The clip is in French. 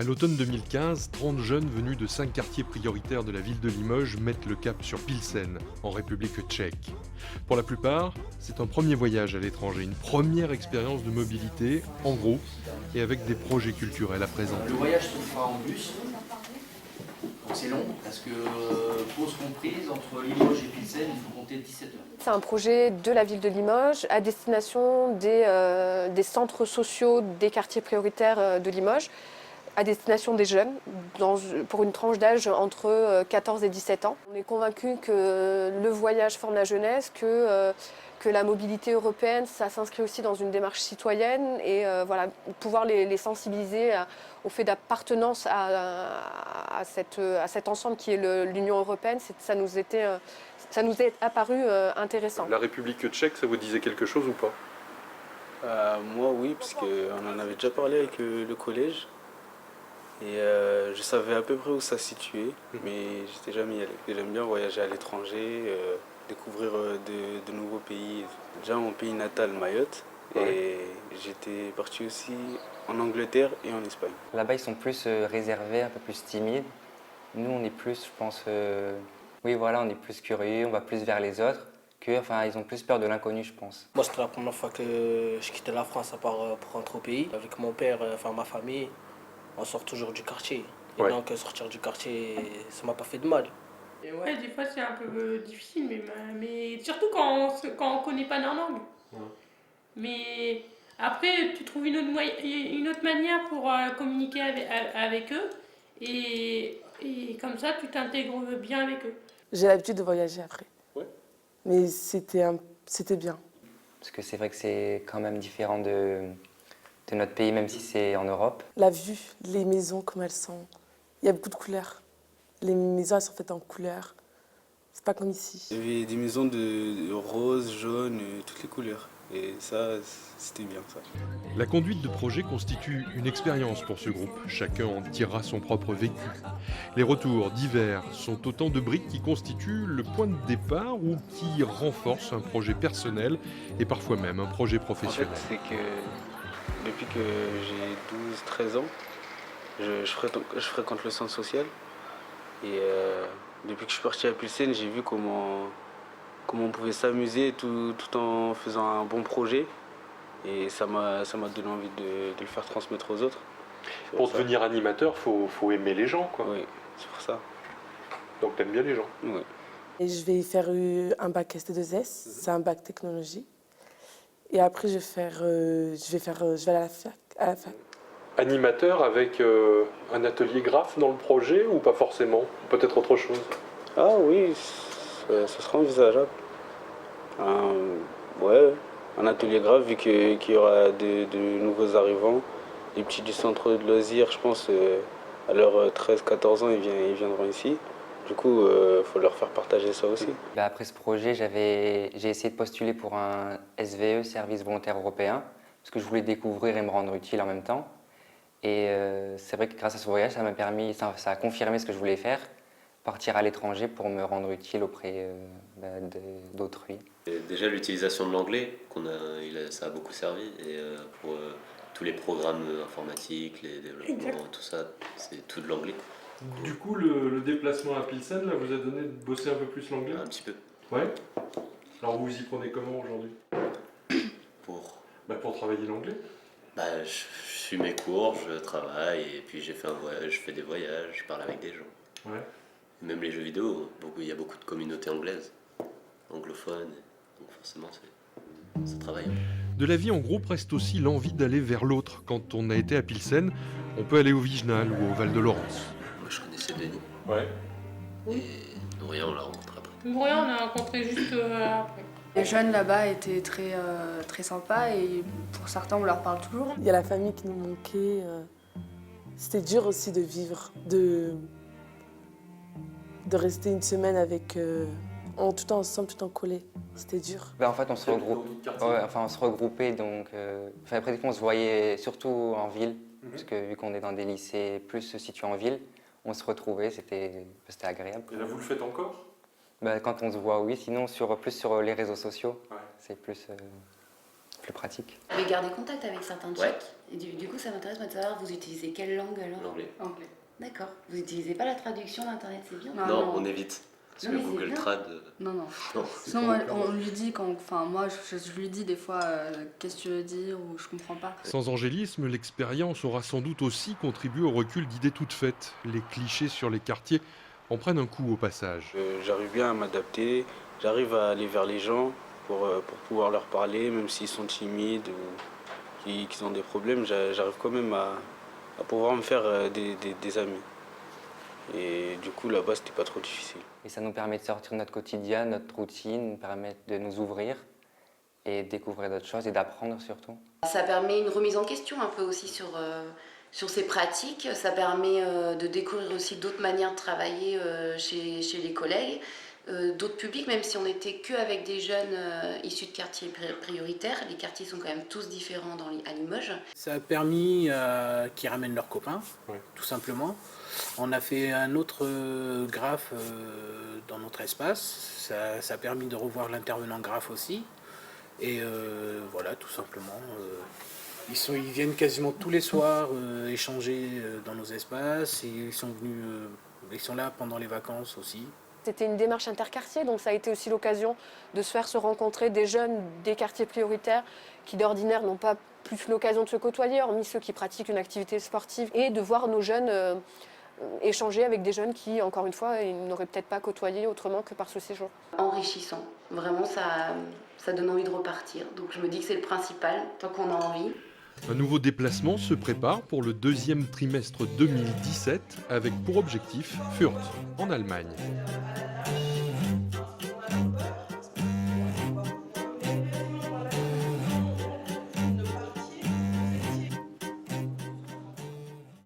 À l'automne 2015, 30 jeunes venus de 5 quartiers prioritaires de la ville de Limoges mettent le cap sur Pilsen, en République tchèque. Pour la plupart, c'est un premier voyage à l'étranger, une première expérience de mobilité, en groupe, et avec des projets culturels à présenter. Le voyage se fera en bus, donc c'est long, parce que pause comprise, entre Limoges et Pilsen, il faut compter 17 heures. C'est un projet de la ville de Limoges à destination des centres sociaux des quartiers prioritaires de Limoges, à destination des jeunes, pour une tranche d'âge entre 14 et 17 ans. On est convaincus que le voyage forme la jeunesse, que la mobilité européenne, ça s'inscrit aussi dans une démarche citoyenne et voilà, pouvoir les sensibiliser au fait d'appartenance à cet ensemble qui est l'Union européenne, ça nous est apparu intéressant. La République tchèque, ça vous disait quelque chose ou pas? Moi oui, parce qu'on en avait déjà parlé avec le collège. Et je savais à peu près où ça se situait, mais j'étais jamais y allé. J'aime bien voyager à l'étranger, découvrir de nouveaux pays. Déjà mon pays natal, Mayotte, et j'étais parti aussi en Angleterre et en Espagne. Là-bas, ils sont plus réservés, un peu plus timides. Nous, on est plus, je pense, oui, voilà, on est plus curieux, on va plus vers les autres. Enfin, ils ont plus peur de l'inconnu, je pense. Moi, c'était la première fois que je quittais la France à part pour rentrer au pays. Avec mon père, enfin ma famille, on sort toujours du quartier. Et donc, sortir du quartier, ça m'a pas fait de mal. Et ouais, des fois, c'est un peu difficile, mais surtout quand on connaît pas leur langue. Ouais. Mais après, tu trouves une autre manière pour communiquer avec eux. Et comme ça, tu t'intègres bien avec eux. J'ai l'habitude de voyager après. Ouais. Mais c'était bien. Parce que c'est vrai que c'est quand même différent de notre pays, même si c'est en Europe. La vue, les maisons, comme elles sont. Il y a beaucoup de couleurs. Les maisons, elles sont faites en couleurs. C'est pas comme ici. Il y avait des maisons de rose, jaune, toutes les couleurs. Et ça, c'était bien ça. La conduite de projet constitue une expérience pour ce groupe. Chacun en tirera son propre vécu. Les retours divers sont autant de briques qui constituent le point de départ ou qui renforcent un projet personnel et parfois même un projet professionnel. En fait, c'est que depuis que j'ai 12-13 ans, je fréquente le centre social. Et depuis que je suis parti à Pilsen, j'ai vu comment on pouvait s'amuser tout en faisant un bon projet. Et ça m'a donné envie de le faire transmettre aux autres. Pour devenir animateur, faut aimer les gens, quoi. Oui, c'est pour ça. Donc t'aimes bien les gens. Oui. Et je vais faire un bac ST2S, c'est un bac technologie. Et après, je vais aller à la fac. Animateur avec un atelier graphe dans le projet ou pas forcément? Peut-être autre chose? Ah oui, ça sera envisageable. Un atelier grave vu qu'il y aura de nouveaux arrivants. Les petits du centre de loisirs, je pense, à leurs 13-14 ans, ils viendront ici. Du coup, il faut leur faire partager ça aussi. Après ce projet, j'ai essayé de postuler pour un SVE, Service volontaire européen, parce que je voulais découvrir et me rendre utile en même temps. Et c'est vrai que grâce à ce voyage, ça m'a permis, ça a confirmé ce que je voulais faire, partir à l'étranger pour me rendre utile auprès d'autrui. Déjà l'utilisation de l'anglais, ça a beaucoup servi et pour tous les programmes informatiques, les développements, tout ça, c'est tout de l'anglais. Du coup, le déplacement à Pilsen, là, vous a donné de bosser un peu plus l'anglais? Un petit peu. Ouais. Alors vous y prenez comment aujourd'hui? Pour travailler l'anglais? Je suis mes cours, je travaille et puis je fais des voyages, je parle avec des gens. Ouais. Même les jeux vidéo, il y a beaucoup de communautés anglaises, anglophones, donc forcément ça travaille. De la vie en groupe reste aussi l'envie d'aller vers l'autre. Quand on a été à Pilsen, on peut aller au Viginal ou au Val de Laurence. Moi je connaissais Denis. Ouais. Et Nourien on l'a rencontré après. Nourien on l'a rencontré juste après. Les jeunes là-bas étaient très sympas et pour certains on leur parle toujours. Il y a la famille qui nous manquait. C'était dur aussi de vivre, de rester une semaine avec, tout ensemble, tout en collé. C'était dur. En fait, on se regroupait, donc après on se voyait surtout en ville, parce que vu qu'on est dans des lycées plus situés en ville, on se retrouvait, c'était agréable. Et là, vous le faites encore? Quand on se voit, oui, sinon plus sur les réseaux sociaux, c'est plus plus pratique. Vous avez gardé contact avec certains Ouais. Tchèques. Et du coup, ça m'intéresse de savoir, vous utilisez quelle langue alors? L'anglais. Anglais. D'accord. Vous n'utilisez pas la traduction d'Internet, c'est bien? Non, on évite. Parce Non, que mais c'est Google bien. Trad. Non, non. Non. Sinon, moi, on lui dit quand. Enfin, moi, je lui dis des fois qu'est-ce que tu veux dire ou je comprends pas. Sans angélisme, l'expérience aura sans doute aussi contribué au recul d'idées toutes faites. Les clichés sur les quartiers en prennent un coup au passage. J'arrive bien à m'adapter, j'arrive à aller vers les gens pour pouvoir leur parler, même s'ils sont timides ou qu'ils ont des problèmes, j'arrive quand même à pouvoir me faire des amis. Et du coup, là-bas, c'était pas trop difficile. Et ça nous permet de sortir de notre quotidien, notre routine, nous permet de nous ouvrir et de découvrir d'autres choses et d'apprendre surtout. Ça permet une remise en question un peu aussi sur ces pratiques. Ça permet de découvrir aussi d'autres manières de travailler chez les collègues, d'autres publics, même si on n'était qu'avec des jeunes issus de quartiers prioritaires. Les quartiers sont quand même tous différents à Limoges. Ça a permis qu'ils ramènent leurs copains, tout simplement. On a fait un autre graphe dans notre espace. Ça a permis de revoir l'intervenant graphe aussi. Et voilà, tout simplement. Ils viennent quasiment tous les soirs échanger dans nos espaces. Et ils sont là pendant les vacances aussi. C'était une démarche interquartier, donc ça a été aussi l'occasion de se faire se rencontrer des jeunes des quartiers prioritaires qui d'ordinaire n'ont pas plus l'occasion de se côtoyer, hormis ceux qui pratiquent une activité sportive, et de voir nos jeunes échanger avec des jeunes qui, encore une fois, ils n'auraient peut-être pas côtoyé autrement que par ce séjour. Enrichissant. Vraiment, ça donne envie de repartir. Donc je me dis que c'est le principal, tant qu'on a envie. Un nouveau déplacement se prépare pour le deuxième trimestre 2017 avec pour objectif Fürth, en Allemagne.